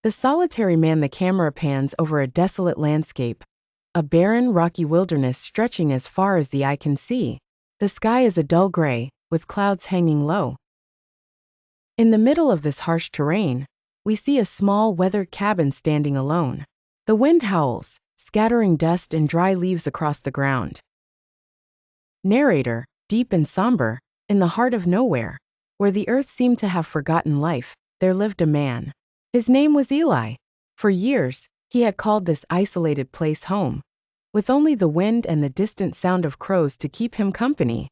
The solitary man. The camera pans over a desolate landscape, a barren, rocky wilderness stretching as far as the eye can see. The sky is a dull gray, with clouds hanging low. In the middle of this harsh terrain, we see a small, weathered cabin standing alone. The wind howls, scattering dust and dry leaves across the ground. Narrator, deep and somber, in the heart of nowhere, where the earth seemed to have forgotten life, there lived a man. His name was Eli. For years, he had called this isolated place home, with only the wind and the distant sound of crows to keep him company.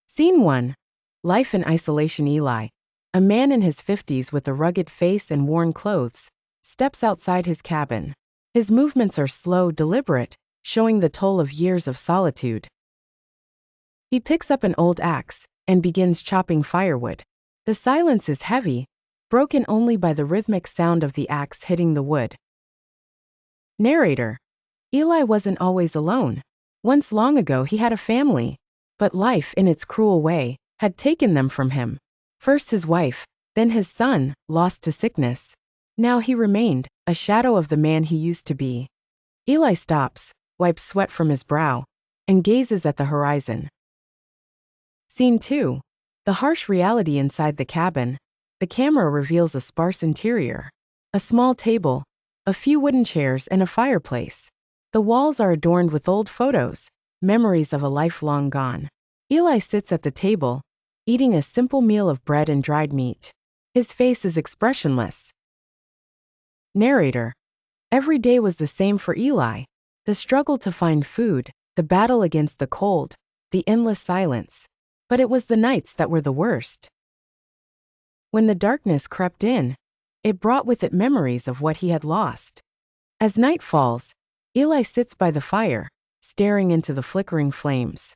Scene 1. Life in isolation. Eli, a man in his 50s with a rugged face and worn clothes, steps outside his cabin. His movements are slow, deliberate, showing the toll of years of solitude. He picks up an old axe and begins chopping firewood. The silence is heavy, broken only by the rhythmic sound of the axe hitting the wood. Narrator. Eli wasn't always alone. Once long ago he had a family, but life, in its cruel way, had taken them from him. First his wife, then his son, lost to sickness. Now he remained, a shadow of the man he used to be. Eli stops, wipes sweat from his brow, and gazes at the horizon. Scene 2. The harsh reality inside the cabin. The camera reveals a sparse interior. A small table, a few wooden chairs, and a fireplace. The walls are adorned with old photos, memories of a life long gone. Eli sits at the table, eating a simple meal of bread and dried meat. His face is expressionless. Narrator. Every day was the same for Eli. The struggle to find food, the battle against the cold, the endless silence. But it was the nights that were the worst. When the darkness crept in, it brought with it memories of what he had lost. As night falls, Eli sits by the fire, staring into the flickering flames.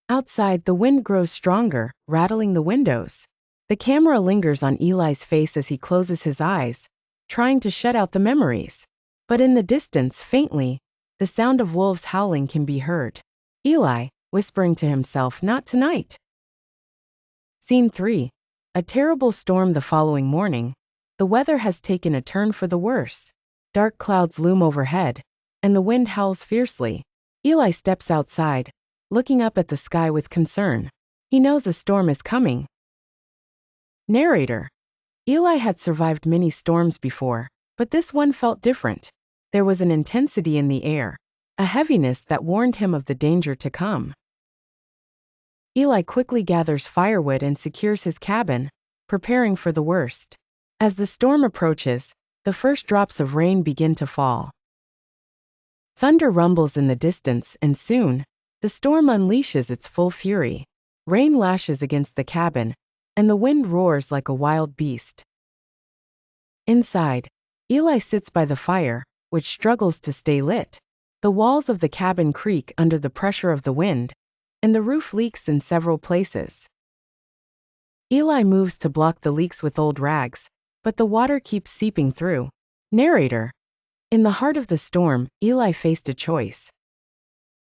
Outside, the wind grows stronger, rattling the windows. The camera lingers on Eli's face as he closes his eyes, trying to shut out the memories. But in the distance, faintly, the sound of wolves howling can be heard. Eli, whispering to himself, "Not tonight." Scene 3. A terrible storm. The following morning, the weather has taken a turn for the worse. Dark clouds loom overhead, and the wind howls fiercely. Eli steps outside, looking up at the sky with concern. He knows a storm is coming. Narrator. Eli had survived many storms before, but this one felt different. There was an intensity in the air, a heaviness that warned him of the danger to come. Eli quickly gathers firewood and secures his cabin, preparing for the worst. As the storm approaches, the first drops of rain begin to fall. Thunder rumbles in the distance, and soon, the storm unleashes its full fury. Rain lashes against the cabin, and the wind roars like a wild beast. Inside, Eli sits by the fire, which struggles to stay lit. The walls of the cabin creak under the pressure of the wind, and the roof leaks in several places. Eli moves to block the leaks with old rags, but the water keeps seeping through. Narrator. In the heart of the storm, Eli faced a choice.